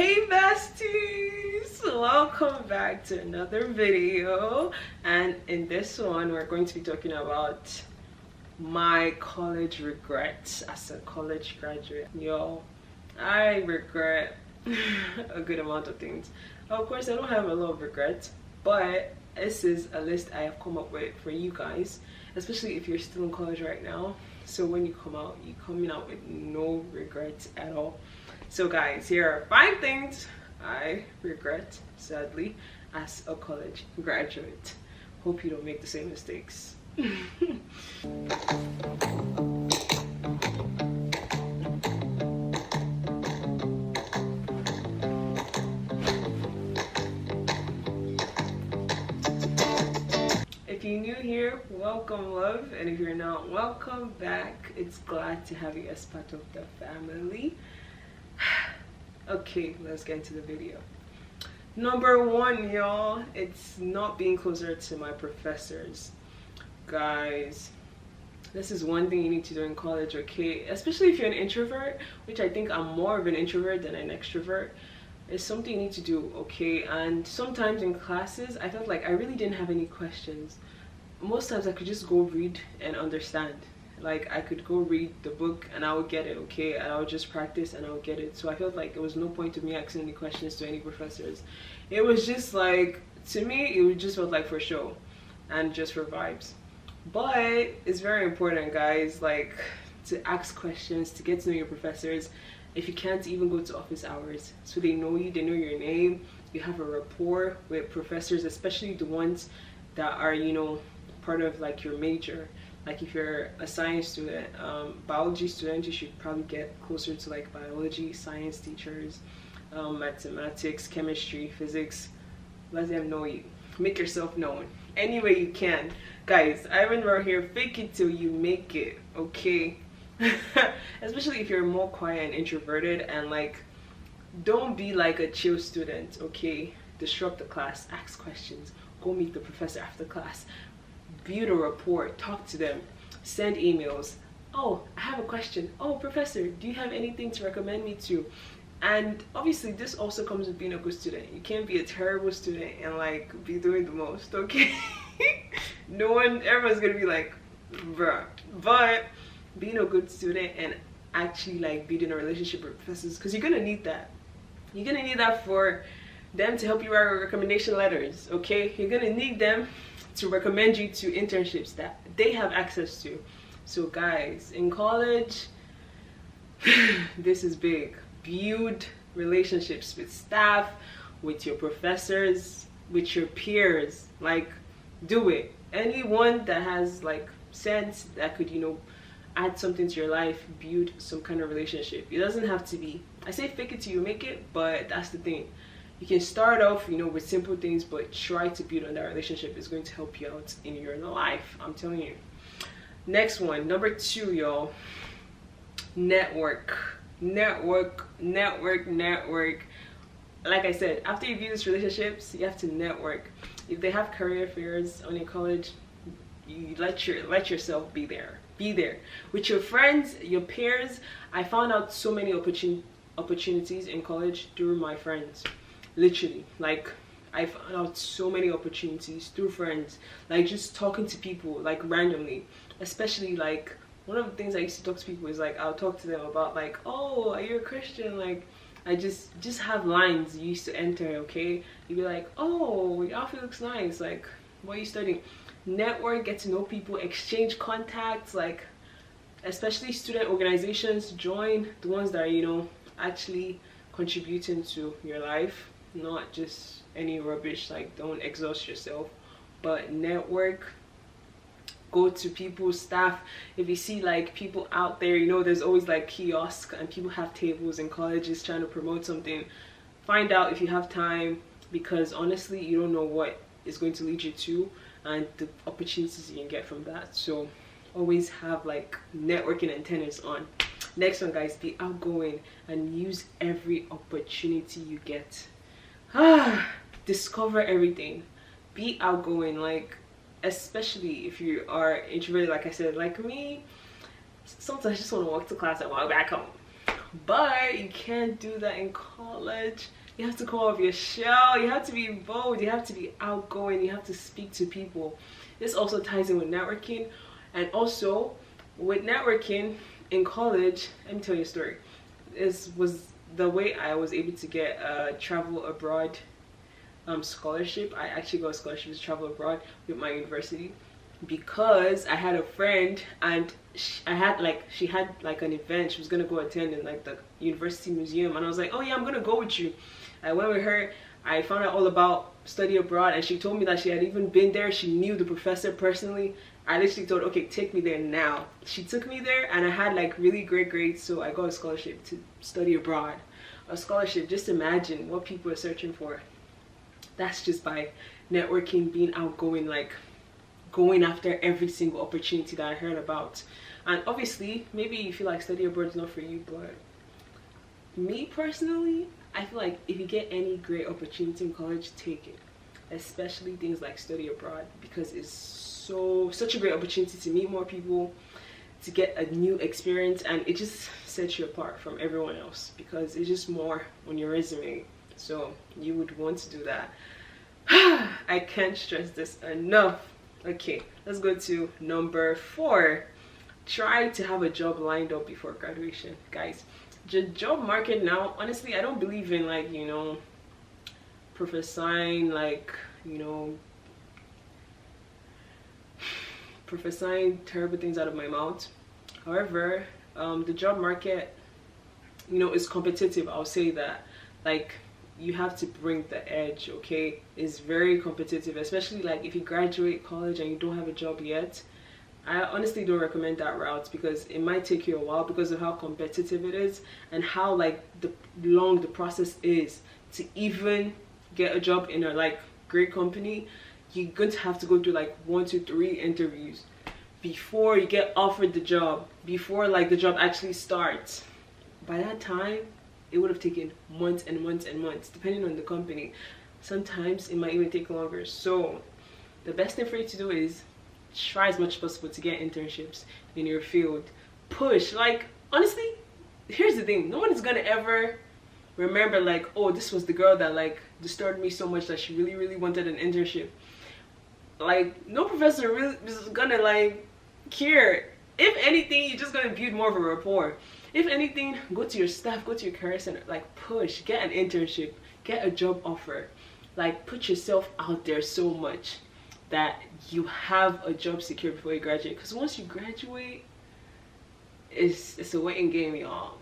Hey besties, welcome back to another video, and in this one we're going to be talking about my college regrets as a college graduate. Yo, I regret a good amount of things. Of course I don't have a lot of regrets, but this is a list I have come up with for you guys, especially if you're still in college right now. So when you come out, you're coming out with no regrets at all. So guys, here are 5 things I regret, sadly, as a college graduate. Hope you don't make the same mistakes. If you're new here, welcome love, and if you're not, welcome back. It's glad to have you as part of the family. Okay, let's get into the video. Number 1, y'all, it's not being closer to my professors. Guys, this is one thing you need to do in college, okay? Especially if you're an introvert, which I think I'm more of an introvert than an extrovert. It's something you need to do, okay? And sometimes in classes, I felt like I really didn't have any questions. Most times I could just go read and understand. Like, I could go read the book and I would get it, okay? And I would just practice and I would get it. So I felt like there was no point to me asking any questions to any professors. It was just like, to me, it just felt like for show and just for vibes. But it's very important, guys, like, to ask questions, to get to know your professors. If you can't, even go to office hours so they know you, they know your name, you have a rapport with professors, especially the ones that are, you know, part of like your major. Like if you're a science student, biology student, you should probably get closer to like biology, science teachers, mathematics, chemistry, physics. Let them know you. Make yourself known any way you can. Guys, Ivan wrote here, fake it till you make it, okay? Especially if you're more quiet and introverted, and like, don't be like a chill student, okay? Disrupt the class, ask questions, go meet the professor after class, build a rapport, talk to them, send emails. Oh, I have a question. Oh, professor, do you have anything to recommend me to? And obviously this also comes with being a good student. You can't be a terrible student and like be doing the most, okay? Everyone's gonna be like, bruh. But being a good student and actually like building a relationship with professors, because you're gonna need that. You're gonna need that for them to help you write recommendation letters, okay? You're gonna need them to recommend you to internships that they have access to. So guys, in college, this is big. Build relationships with staff, with your professors, with your peers. Like, do it. Anyone that has like sense that could, you know, add something to your life, build some kind of relationship. It doesn't have to be, I say fake it till you make it, but that's the thing. You can start off, you know, with simple things, but try to build on that relationship. Is going to help you out in your life, I'm telling you. Next one, number 2, y'all. Network. Like I said, after you build these relationships, you have to network. If they have career fairs on your college, you let yourself be there. Be there with your friends, your peers. I found out so many opportunities in college through my friends. Literally, like, I found out so many opportunities through friends, like just talking to people like randomly. Especially like, one of the things I used to talk to people is like, I'll talk to them about like, oh, are you a Christian? Like, I just have lines you used to enter, okay? You'd be like, oh, your outfit looks nice, like, what are you studying? Network, get to know people, exchange contacts, like, especially student organizations. Join the ones that are, you know, actually contributing to your life, not just any rubbish. Like, don't exhaust yourself, but network. Go to people's staff. If you see like people out there, you know, there's always like kiosks and people have tables in colleges trying to promote something. Find out if you have time, because honestly you don't know what is going to lead you to and the opportunities you can get from that. So always have like networking antennas on. Next one, guys, be outgoing and use every opportunity you get. Discover everything. Be outgoing, like, especially if you are introverted, like I said, like me. Sometimes I just want to walk to class and walk back home. But you can't do that in college. You have to come off your shell. You have to be bold. You have to be outgoing. You have to speak to people. This also ties in with networking. And also with networking in college, let me tell you a story. This was the way I was able to get a travel abroad scholarship. I actually got a scholarship to travel abroad with my university because I had a friend, and she had like an event she was gonna go attend in like the university museum, and I was like, oh yeah, I'm gonna go with you. I went with her. I found out all about study abroad, and she told me that she had even been there. She knew the professor personally. I literally told, okay, take me there now. She took me there, and I had like really great grades, so I got a scholarship to study abroad. A scholarship, just imagine what people are searching for. That's just by networking, being outgoing, like going after every single opportunity that I heard about. And obviously, maybe you feel like study abroad is not for you, but me personally, I feel like if you get any great opportunity in college, take it. Especially things like study abroad, because it's such a great opportunity to meet more people, to get a new experience, and it just sets you apart from everyone else because it's just more on your resume. So you would want to do that. I can't stress this enough. Okay, let's go to number 4. Try to have a job lined up before graduation. Guys, the job market now, honestly, I don't believe in like, you know, prophesying terrible things out of my mouth. However, the job market, you know, is competitive. I'll say that. Like, you have to bring the edge. Okay, it's very competitive, especially like if you graduate college and you don't have a job yet. I honestly don't recommend that route because it might take you a while because of how competitive it is and how like long the process is to even get a job in a like great company. You're going to have to go through like 1 to 3 interviews before you get offered the job, before like the job actually starts. By that time, it would have taken months and months and months, depending on the company. Sometimes it might even take longer. So the best thing for you to do is try as much as possible to get internships in your field. Push. Like, honestly, here's the thing. No one is gonna ever remember like, oh, this was the girl that like disturbed me so much that she really wanted an internship. Like, no professor really is gonna like care. If anything, you're just gonna build more of a rapport. If anything, go to your staff, go to your career center, like push, get an internship, get a job offer. Like, put yourself out there so much that you have a job secure before you graduate. Because once you graduate, it's a waiting game, y'all.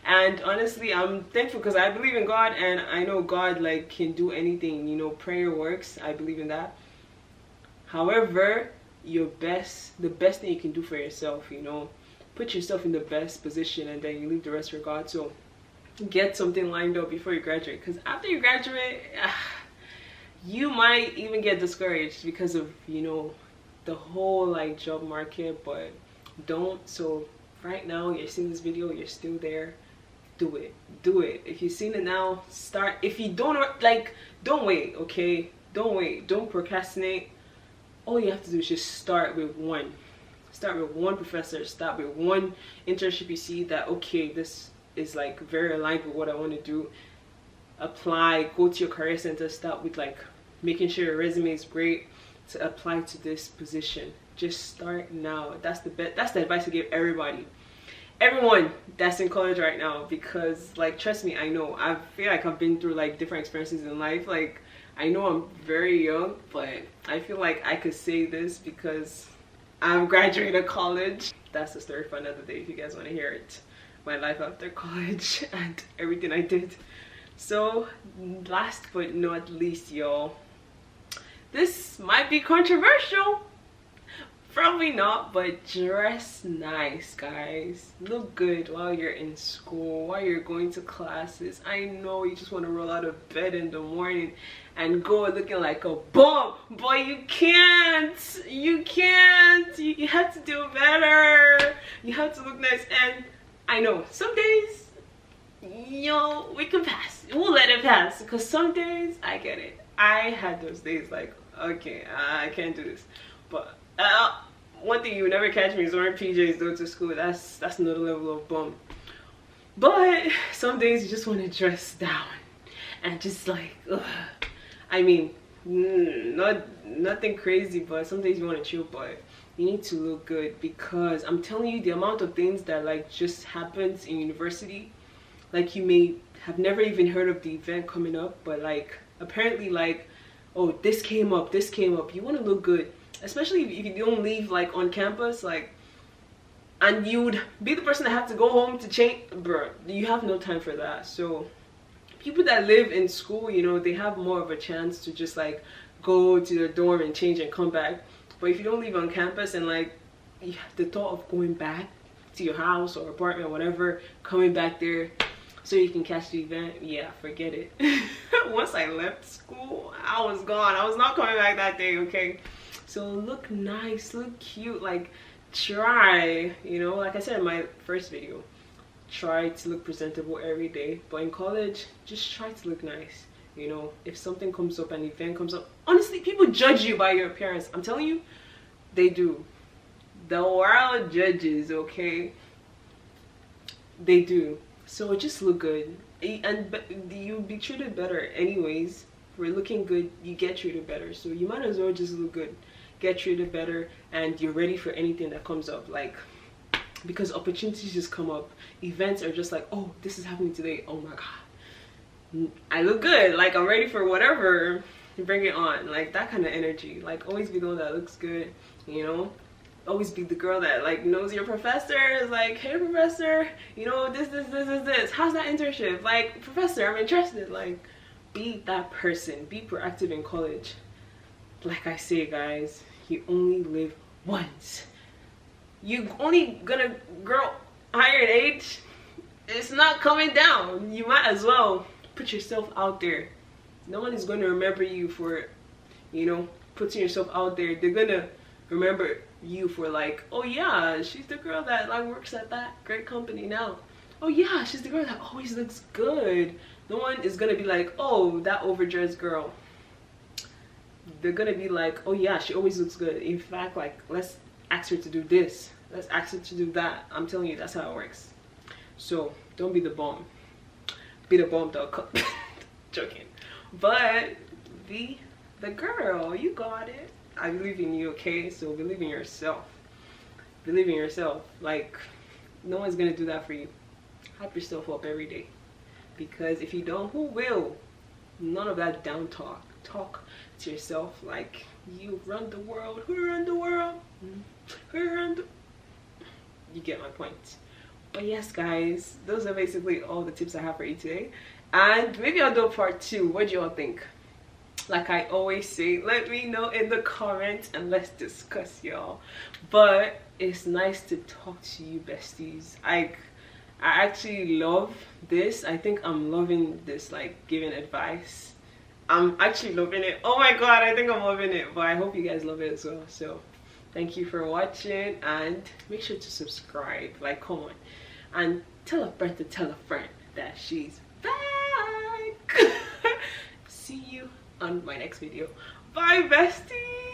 And honestly, I'm thankful because I believe in God, and I know God like can do anything. You know, prayer works. I believe in that. However, the best thing you can do for yourself, you know, put yourself in the best position, and then you leave the rest for God. So get something lined up before you graduate, because after you graduate, you might even get discouraged because of, you know, the whole like job market. But don't. So right now you're seeing this video, you're still there, do it. If you've seen it now, start. If you don't like, don't wait. Okay, don't wait, don't procrastinate. All you have to do is just start with one professor, start with one internship you see that, okay, this is like very aligned with what I want to do. Apply, go to your career center, start with like making sure your resume is great to apply to this position. Just start now. That's the advice I give everyone that's in college right now, because like, trust me, I know, I feel like I've been through like different experiences in life. Like, I know I'm very young, but I feel like I could say this because I've graduated college. That's the story for another day if you guys want to hear it. My life after college and everything I did. So last but not least, y'all, this might be controversial. Probably not, but dress nice, guys. Look good while you're in school, while you're going to classes. I know you just want to roll out of bed in the morning and go looking like a bum, but you can't. You have to do better. You have to look nice. And I know some days, yo, we can pass. We'll let it pass, because some days, I get it. I had those days like, okay, I can't do this. But one thing you would never catch me is wearing PJs to go to school. That's another level of bum. But some days you just want to dress down and just like, ugh. I mean, nothing crazy, but some days you want to chill, but you need to look good, because I'm telling you, the amount of things that like just happens in university, like you may have never even heard of the event coming up, but like apparently like, oh, this came up, you want to look good, especially if you don't leave like on campus, like, and you would be the person that have to go home to change, bro, you have no time for that. So people that live in school, you know, they have more of a chance to just like go to their dorm and change and come back. But if you don't live on campus and like you have the thought of going back to your house or apartment or whatever, coming back there so you can catch the event, yeah, forget it. Once I left school, I was gone. I was not coming back that day, okay? So look nice, look cute, like try, you know, like I said in my first video, try to look presentable every day. But in college, just try to look nice. You know, if something comes up, an event comes up, honestly, people judge you by your appearance. I'm telling you, they do. The world judges, okay? They do. So just look good, and you'll be treated better anyways. For looking good, you get treated better, so you might as well just look good, get treated better, and you're ready for anything that comes up. Like, because opportunities just come up, events are just like, oh, this is happening today, oh my god, I look good, like I'm ready for whatever, bring it on, like that kind of energy. Like always be the one that looks good, you know, always be the girl that like knows your professor, is like, hey professor, you know, this, how's that internship, like professor, I'm interested. Like, be that person, be proactive in college. Like I say, guys, you only live once. You only gonna grow higher in age, it's not coming down. You might as well put yourself out there. No one is going to remember you for, you know, putting yourself out there. They're gonna remember you for like, oh yeah, she's the girl that like works at that great company now. Oh yeah, she's the girl that always looks good. No one is gonna be like, oh, that overdressed girl. They're gonna be like, oh yeah, she always looks good. In fact, like, let's ask her to do this, let's ask her to do that. I'm telling you, that's how it works. So don't be the bomb, be the bomb.com. Joking. But be the girl, you got it. I believe in you, okay? So believe in yourself, believe in yourself. Like, no one's gonna do that for you. Hype yourself up every day, because if you don't, who will? None of that down talk. Talk to yourself like you run the world. Who run the world? Who run the... You get my point. But yes, guys, those are basically all the tips I have for you today, and maybe I'll do a part 2. What do y'all think? Like I always say, let me know in the comments and let's discuss, y'all. But it's nice to talk to you, besties. I actually love this. I think I'm loving this, like giving advice. I'm actually loving it. Oh my god, I think I'm loving it. But I hope you guys love it as well. So thank you for watching, and make sure to subscribe. Like, come on, and tell a friend to tell a friend that she's back. See you on my next video. Bye, besties.